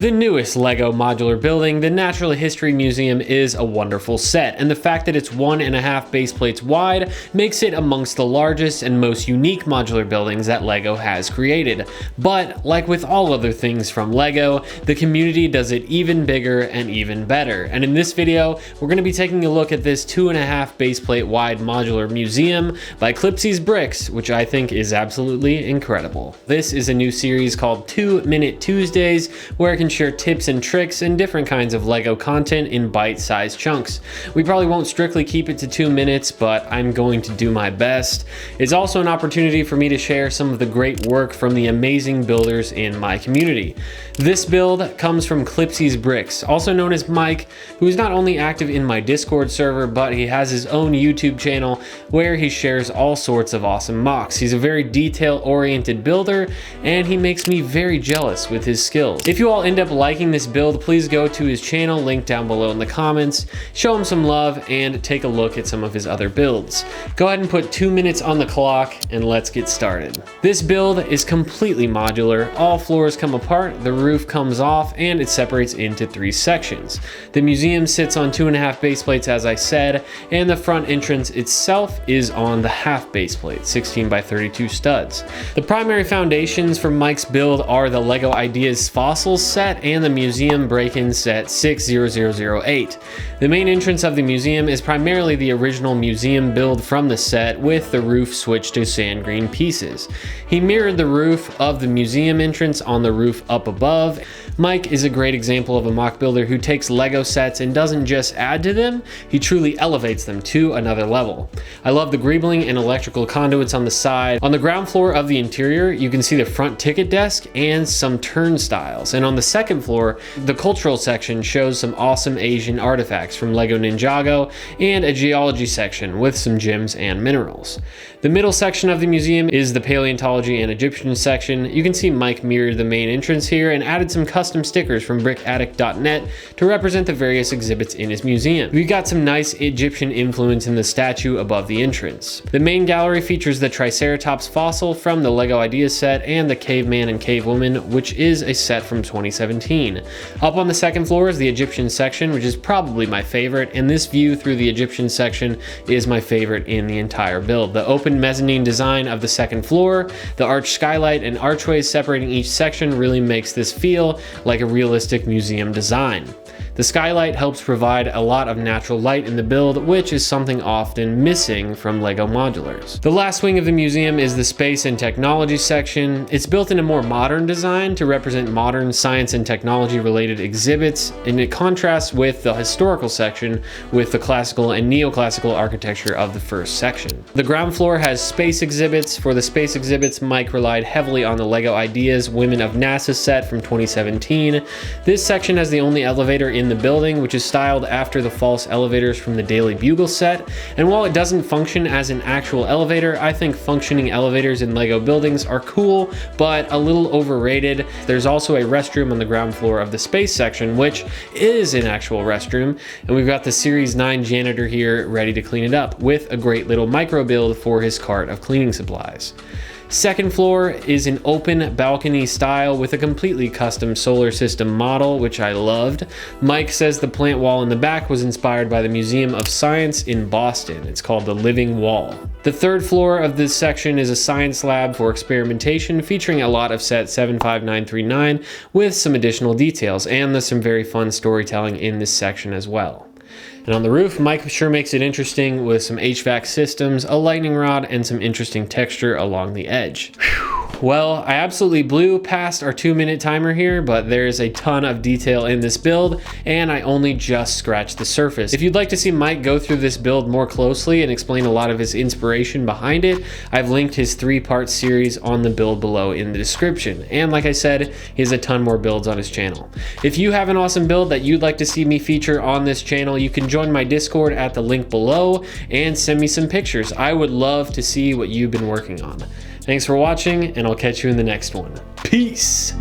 The newest LEGO modular building, the Natural History Museum, is a wonderful set, and the fact that it's 1.5 base plates wide makes it amongst the largest and most unique modular buildings that LEGO has created. But, like with all other things from LEGO, the community does it even bigger and even better. And in this video, we're going to be taking a look at this 2.5 base plate wide modular museum by Clipsy's Bricks, which I think is absolutely incredible. This is a new series called 2 Minute Tuesdays, where I can share tips and tricks and different kinds of LEGO content in bite-sized chunks. We probably won't strictly keep it to 2 minutes, but I'm going to do my best. It's also an opportunity for me to share some of the great work from the amazing builders in my community. This build comes from Clipsy's Bricks, also known as Mike, who is not only active in my Discord server, but he has his own YouTube channel where he shares all sorts of awesome mocks. He's a very detail-oriented builder, and he makes me very jealous with his skills. If you all end up liking this build, please go to his channel, linked down below in the comments, show him some love, and take a look at some of his other builds. Go ahead and put 2 minutes on the clock, and let's get started. This build is completely modular. All floors come apart, the roof comes off, and it separates into 3 sections. The museum sits on 2.5 base plates, as I said, and the front entrance itself is on the half base plate, 16 by 32 studs. The primary foundations for Mike's build are the LEGO Ideas Fossils set and the Museum Break-In set 60008. The main entrance of the museum is primarily the original museum build from the set, with the roof switched to sand green pieces. He mirrored the roof of the museum entrance on the roof up above. Mike is a great example of a mock builder who takes LEGO sets and doesn't just add to them, he truly elevates them to another level. I love the greebling and electrical conduits on the side. On the ground floor of the interior, you can see the front ticket desk and some turnstiles. And on the second floor, the cultural section shows some awesome Asian artifacts from LEGO Ninjago and a geology section with some gems and minerals. The middle section of the museum is the paleontology and Egyptian section. You can see Mike mirrored the main entrance here and added some custom stickers from brickaddict.net to represent the various exhibits in his museum. We've got some nice Egyptian influence in the statue above the entrance. The main gallery features the Triceratops fossil from the LEGO Ideas set and the Caveman and Cavewoman, which is a set from 2017. Up on the second floor is the Egyptian section, which is probably my favorite, and this view through the Egyptian section is my favorite in the entire build. The open mezzanine design of the second floor, the arched skylight and archways separating each section really makes this feel like a realistic museum design. The skylight helps provide a lot of natural light in the build, which is something often missing from LEGO modulars. The last wing of the museum is the space and technology section. It's built in a more modern design to represent modern science and technology related exhibits, and it contrasts with the historical section with the classical and neoclassical architecture of the first section. The ground floor has space exhibits. For the space exhibits, Mike relied heavily on the LEGO Ideas Women of NASA set from 2017. This section has the only elevator in the building, which is styled after the false elevators from the Daily Bugle set, and while it doesn't function as an actual elevator, I think functioning elevators in LEGO buildings are cool, but a little overrated. There's also a restroom on the ground floor of the space section, which is an actual restroom, and we've got the Series 9 janitor here ready to clean it up, with a great little micro build for his cart of cleaning supplies. Second floor is an open balcony style with a completely custom solar system model, which I loved. Mike says the plant wall in the back was inspired by the Museum of Science in Boston. It's called the Living Wall. The third floor of this section is a science lab for experimentation, featuring a lot of set 75939 with some additional details, and there's some very fun storytelling in this section as well. And on the roof, Mike sure makes it interesting with some HVAC systems, a lightning rod, and some interesting texture along the edge. Well, I absolutely blew past our 2-minute timer here, but there's a ton of detail in this build, and I only just scratched the surface. If you'd like to see Mike go through this build more closely and explain a lot of his inspiration behind it, I've linked his 3-part series on the build below in the description. And like I said, he has a ton more builds on his channel. If you have an awesome build that you'd like to see me feature on this channel, you can join my Discord at the link below and send me some pictures. I would love to see what you've been working on. Thanks for watching, and I'll catch you in the next one. Peace!